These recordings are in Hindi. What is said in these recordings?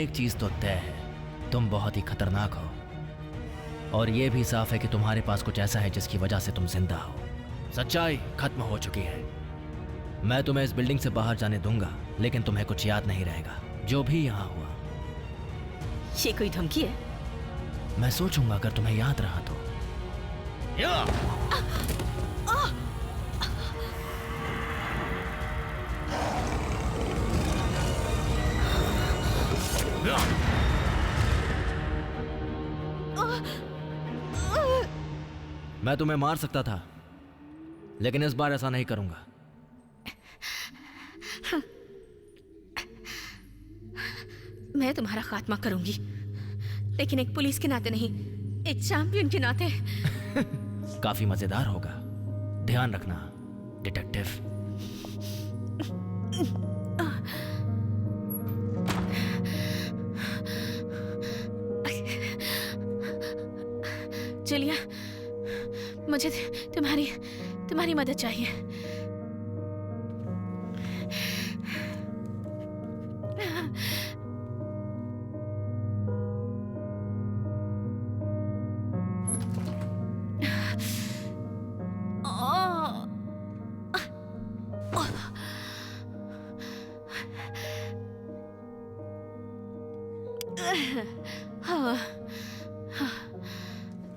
एक चीज तो तय है, तुम बहुत ही खतरनाक हो और ये भी साफ है कि तुम्हारे पास कुछ ऐसा है जिसकी वजह से तुम जिंदा हो। सच्चाई खत्म हो चुकी है। मैं तुम्हें इस बिल्डिंग से बाहर जाने दूंगा, लेकिन तुम्हें कुछ याद नहीं रहेगा जो भी यहाँ हुआ। ये कोई धमकी है? मैं सोचूंगा अगर तुम्हें याद रहा तो। मैं तुम्हें मार सकता था, लेकिन इस बार ऐसा नहीं करूंगा। मैं तुम्हारा खात्मा करूंगी, लेकिन एक पुलिस के नाते नहीं, एक चैंपियन के नाते। काफी मजेदार होगा, ध्यान रखना डिटेक्टिव। जूलिया, मुझे तुम्हारी मदद चाहिए।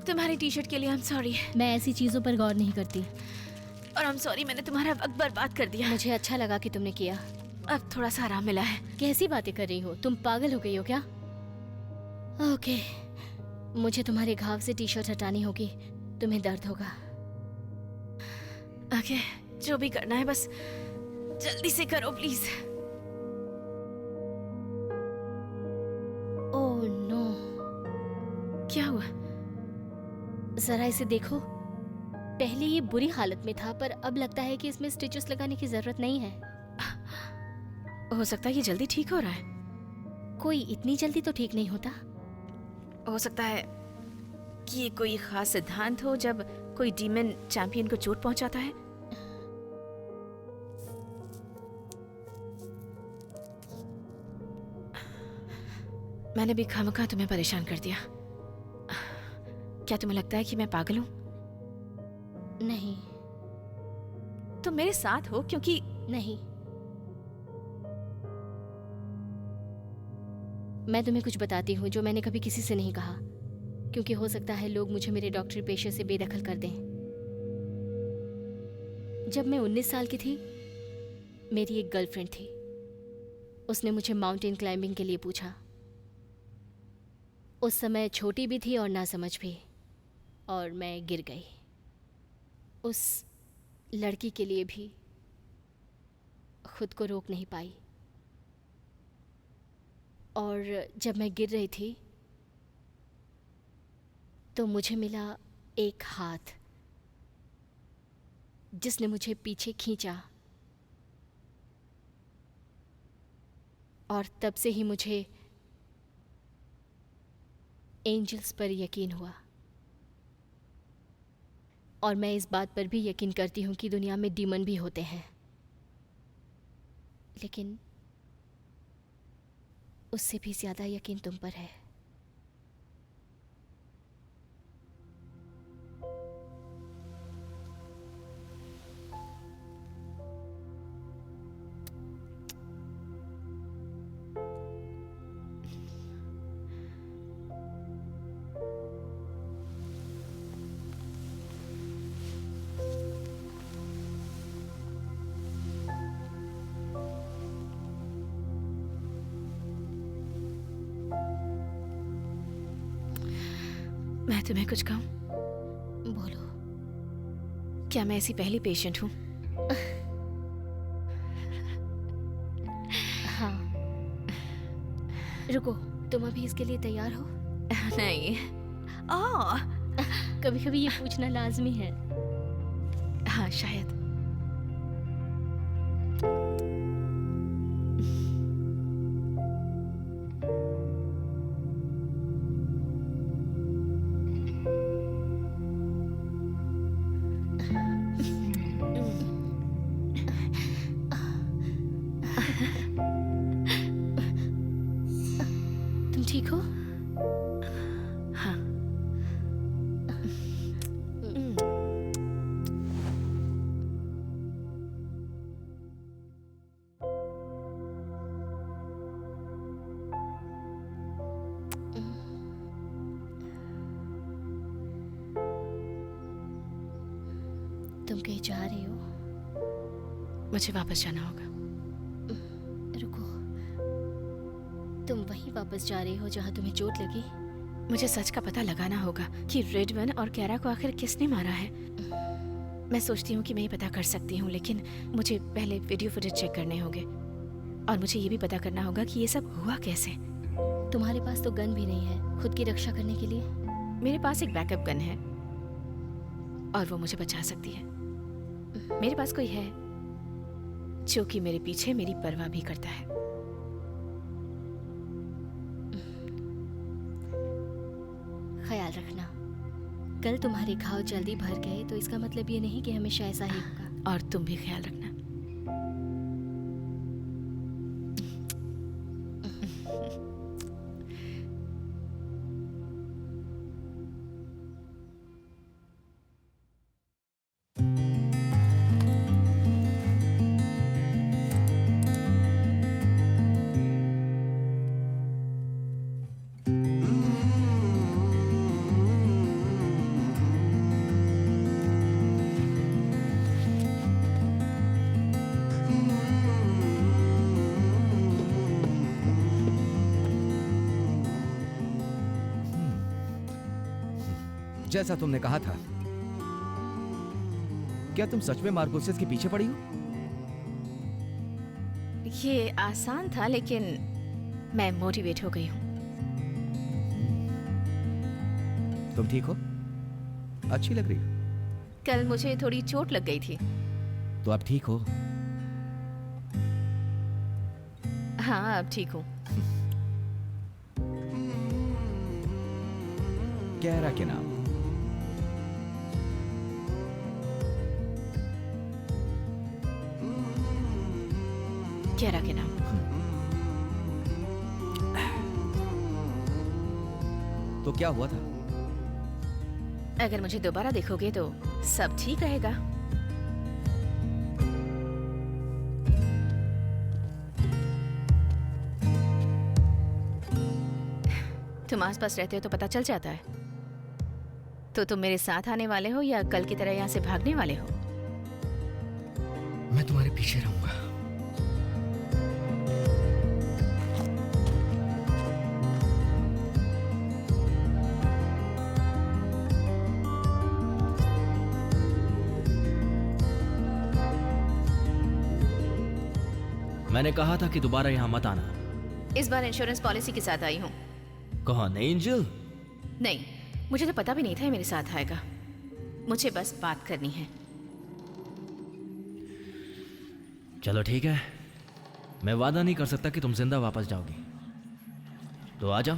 तुम्हारी टी शर्ट के लिए आई एम सॉरी। मैं ऐसी चीजों पर गौर नहीं करती। और आई एम सॉरी, मैंने तुम्हारा वक्त बर्बाद कर दिया। मुझे अच्छा लगा कि तुमने किया। अब थोड़ा सा आराम मिला है। कैसी बातें कर रही हो तुम? पागल हो गई हो क्या? ओके, मुझे तुम्हारे घाव से टी शर्ट हटानी होगी, तुम्हें दर्द होगा। ओके, जो भी करना है बस जल्दी से करो प्लीज। ओह नो, क्या हुआ? जरा इसे देखो। पहले ये बुरी हालत में था, पर अब लगता है कि इसमें स्टिचेस लगाने की जरूरत नहीं है। हो सकता है ये जल्दी ठीक हो रहा है। कोई इतनी जल्दी तो ठीक नहीं होता। हो सकता है कि ये कोई खास सिद्धांत हो जब कोई डीमन चैंपियन को चोट पहुंचाता है। मैंने भी खामखा तुम्हें परेशान कर दिया। क्या तुम्हें लगता है कि मैं पागल हूं? नहीं। तुम मेरे साथ हो क्योंकि नहीं, मैं तुम्हें कुछ बताती हूँ जो मैंने कभी किसी से नहीं कहा, क्योंकि हो सकता है लोग मुझे मेरे डॉक्टरी पेशे से बेदखल कर दें। जब मैं 19 साल की थी, मेरी एक गर्लफ्रेंड थी। उसने मुझे माउंटेन क्लाइंबिंग के लिए पूछा। उस समय छोटी भी थी और नासमझ भी, और मैं गिर गई। उस लड़की के लिए भी खुद को रोक नहीं पाई, और जब मैं गिर रही थी तो मुझे मिला एक हाथ जिसने मुझे पीछे खींचा, और तब से ही मुझे एंजल्स पर यकीन हुआ। और मैं इस बात पर भी यकीन करती हूँ कि दुनिया में डीमन भी होते हैं, लेकिन उससे भी ज्यादा यकीन तुम पर है। मैं तुम्हें कुछ कहूं? बोलो। क्या मैं ऐसी पहली पेशेंट हूं? हाँ। रुको, तुम अभी इसके लिए तैयार हो? नहीं। कभी कभी ये पूछना लाजमी है। हाँ, शायद। तुम ठीक हो? हाँ। तुम कहीं जा रही हो? मुझे वापस जाना होगा। रुको, तुम वहीं वापस जा रही हो जहाँ तुम्हें चोट लगी? मुझे सच का पता लगाना होगा कि रिडवन और कैरा को आखिर किसने मारा है। मैं सोचती हूँ कि मैं ये पता कर सकती हूँ, लेकिन मुझे पहले वीडियो फुटेज चेक करने होंगे और मुझे ये भी पता करना होगा कि ये सब हुआ कैसे। तुम्हारे पास तो गन भी नहीं है खुद की रक्षा करने के लिए। मेरे पास एक बैकअप गन है और वो मुझे बचा सकती है। मेरे पास कोई है जो कि मेरे पीछे मेरी परवाह भी करता है। ख्याल रखना, कल तुम्हारे घाव जल्दी भर गए तो इसका मतलब ये नहीं कि हमेशा ऐसा ही होगा। और तुम भी ख्याल रखना। जैसा तुमने कहा था, क्या तुम सच में मार्कोसियस के पीछे पड़ी हो? ये आसान था, लेकिन मैं मोटिवेट हो गई हूँ। तुम ठीक हो? अच्छी लग रही हो। कल मुझे थोड़ी चोट लग गई थी। तो अब ठीक हो? हाँ, अब ठीक हूँ। कैरा के नाम? कैरा के नाम। तो क्या हुआ था? अगर मुझे दोबारा देखोगे तो सब ठीक रहेगा। तुम आसपास रहते हो तो पता चल जाता है। तो तुम मेरे साथ आने वाले हो या कल की तरह यहाँ से भागने वाले हो? मैं तुम्हारे पीछे रहूंगा। मैंने कहा था कि दोबारा यहां मत आना। इस बार इंश्योरेंस पॉलिसी के साथ आई हूँ। कौन, एंजल? नहीं, मुझे तो पता भी नहीं था ये मेरे साथ आएगा। मुझे बस बात करनी है। चलो ठीक है, मैं वादा नहीं कर सकता कि तुम जिंदा वापस जाओगी, तो आ जाओ।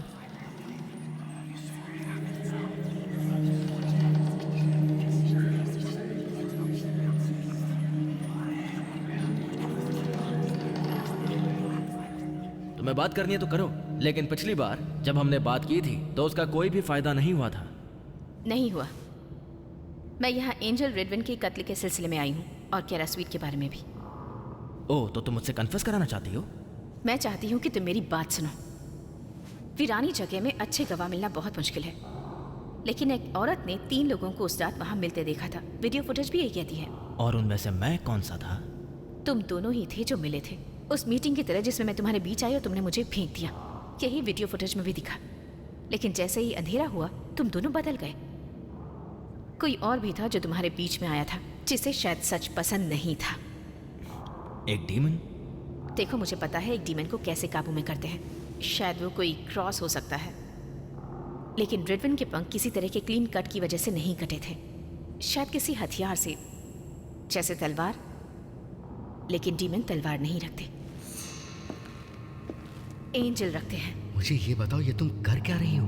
तुम्हें बात करनी है तो करो, लेकिन पिछली बार जब हमने बात की थी तो उसका कोई भी फायदा नहीं हुआ था। नहीं हुआ। मैं यहाँ एंजल रिडवन के कत्ल के सिलसिले में आई हूँ और कैरा स्वीट के बारे में भी। ओह, तो तुम मुझसे कन्फेस कराना चाहती हो? मैं चाहती हूँ कि तुम मेरी बात सुनो। वीरानी जगह में अच्छे गवाह मिलना बहुत मुश्किल है, लेकिन एक औरत ने 3 लोगों को उस रात वहाँ मिलते देखा था। वीडियो फुटेज भी यही कहती है। और उनमें से मैं कौन सा था? तुम दोनों ही थे जो मिले थे, उस मीटिंग की तरह जिसमें मैं तुम्हारे बीच आई और तुमने मुझे फेंक दिया। यही वीडियो फुटेज में भी दिखा। लेकिन जैसे ही अंधेरा हुआ तुम दोनों बदल गए। कोई और भी था जो तुम्हारे बीच में आया था, जिसे शायद सच पसंद नहीं था। एक डीमन? देखो, मुझे पता है एक डीमन को कैसे काबू में करते हैं। शायद वो कोई क्रॉस हो सकता है, लेकिन रिडवन के पंख किसी तरह के क्लीन कट की वजह से नहीं कटे थे। शायद किसी हथियार से, जैसे तलवार। लेकिन डीमन तलवार नहीं रखते, एंजल रखते हैं। मुझे ये बताओ, ये तुम कर क्या रही हो?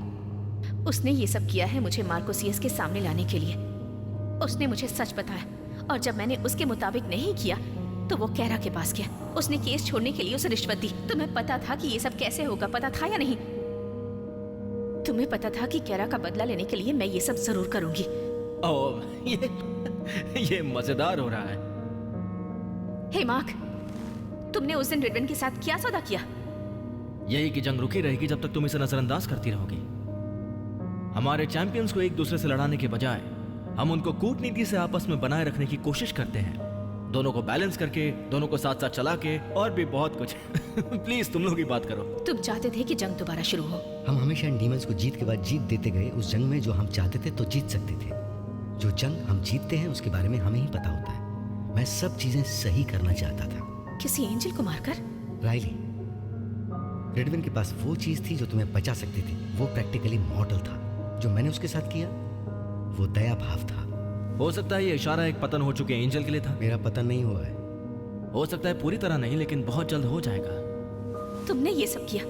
उसने ये सब किया है मुझे मार्कोसियस के सामने लाने के लिए। उसने मुझे सच बताया और जब मैंने उसके मुताबिक नहीं किया तो वो कैरा के पास गया। उसने केस छोड़ने के लिए उसे रिश्वत दी। तुम्हें पता था कि ये सब कैसे होगा, पता था या नहीं? तुम्हें पता था कि कैरा का बदला लेने के लिए मैं ये सब जरूर करूंगी। ओह, ये मजेदार हो रहा है। हे मार्क, तुमने उस दिन रिडवन के साथ क्या सौदा किया? यही कि जंग रुकी रहेगी जब तक तुम इसे नजरअंदाज करती रहोगी। हमारे चैंपियंस को एक दूसरे से लड़ाने के बजाय हम उनको कूटनीति से आपस में बनाए रखने की कोशिश करते हैं, दोनों को बैलेंस करके, दोनों को साथ साथ चला के, और भी बहुत कुछ। प्लीज तुम लोग ही बात करो। तुम चाहते थे कि जंग दोबारा शुरू हो। हम हमेशा इन डीमंस को जीत के बाद जीत देते गए। उस जंग में जो हम चाहते थे तो जीत सकते थे। जो जंग हम जीतते हैं उसके बारे में हमें ही पता होता है। मैं सब चीजें सही करना चाहता था। किसी एंजल को मारकर? राइली, रेडविन के पास वो चीज थी जो तुम्हें बचा सकती थी। वो प्रैक्टिकली मॉडल था। जो मैंने उसके साथ किया वो दया भाव था। हो सकता है ये इशारा एक पतन हो चुके एंजल के लिए था। मेरा पतन नहीं हुआ है। हो सकता है पूरी तरह नहीं, लेकिन बहुत जल्द हो जाएगा। तुमने ये सब किया,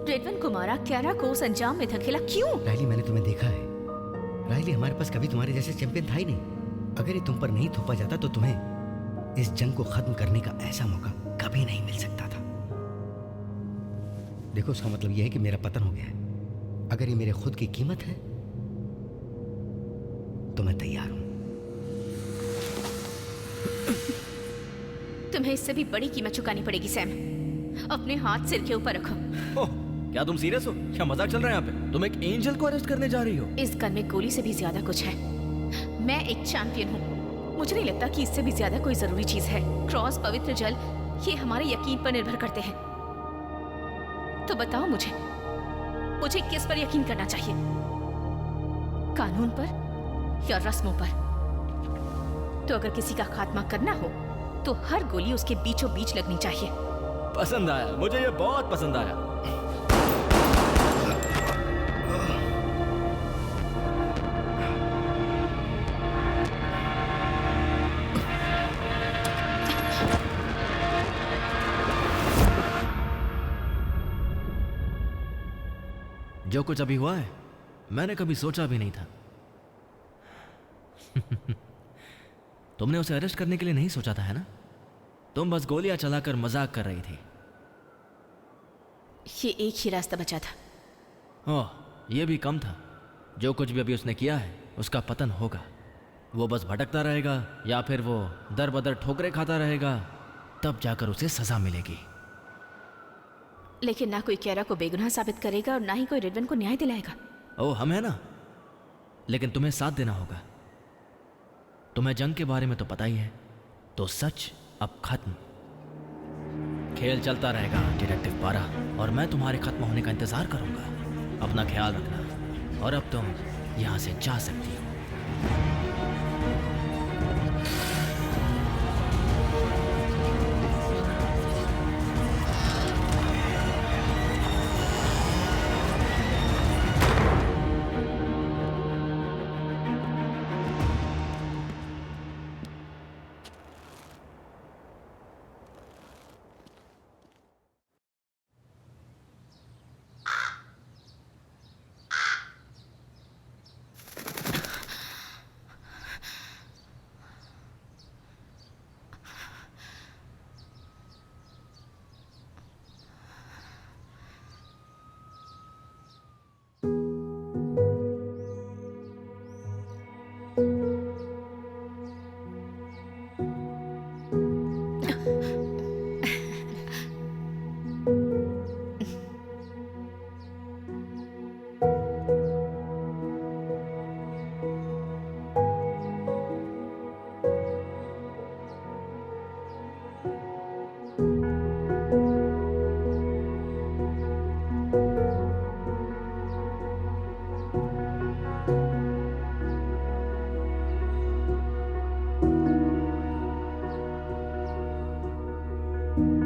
रेडवन को मारा, कैरा को उस अंजाम में धकेला, क्यों? राइली, मैंने तुम्हें देखा है। राइली, हमारे पास कभी तुम्हारे जैसे चैंपियन था ही नहीं। अगर ये तुम पर नहीं थोपा जाता तो तुम्हें इस जंग को खत्म करने का ऐसा मौका कभी नहीं मिल सकता था। देखो, उसका मतलब यह है कि मेरा पतन हो गया है। अगर ये मेरे खुद की कीमत है तो मैं तैयार हूं। तुम्हें इससे भी बड़ी कीमत चुकानी पड़ेगी सैम। अपने हाथ सिर के ऊपर रखो। ओह, क्या तुम सीरियस हो? क्या मजाक चल रहा है यहाँ पे? तुम एक एंजल को अरेस्ट करने जा रही हो? इस गन में गोली से भी ज्यादा कुछ है। मैं एक चैंपियन हूँ। मुझे नहीं लगता कि इससे भी ज्यादा कोई जरूरी चीज है। क्रॉस, पवित्र जल, ये हमारे यकीन पर निर्भर करते हैं। तो बताओ मुझे किस पर यकीन करना चाहिए? कानून पर या रस्मों पर? तो अगर किसी का खात्मा करना हो तो हर गोली उसके बीचों बीच लगनी चाहिए। पसंद आया, मुझे ये बहुत पसंद आया। जो कुछ अभी हुआ है मैंने कभी सोचा भी नहीं था। तुमने उसे अरेस्ट करने के लिए नहीं सोचा था, है ना? तुम बस गोलियां चलाकर मजाक कर रही थी। ये एक ही रास्ता बचा था। ओह, ये भी कम था। जो कुछ भी अभी उसने किया है उसका पतन होगा। वो बस भटकता रहेगा या फिर वो दर बदर ठोकरें खाता रहेगा, तब जाकर उसे सजा मिलेगी। लेकिन ना कोई कैरा को बेगुनाह साबित करेगा और ना ही कोई रेडवन को न्याय दिलाएगा। ओह, हम है ना, लेकिन तुम्हें साथ देना होगा। तुम्हें जंग के बारे में तो पता ही है, तो सच अब खत्म। खेल चलता रहेगा डिटेक्टिव पारा, और मैं तुम्हारे खत्म होने का इंतजार करूंगा। अपना ख्याल रखना, और अब तुम यहां से जा सकती हो।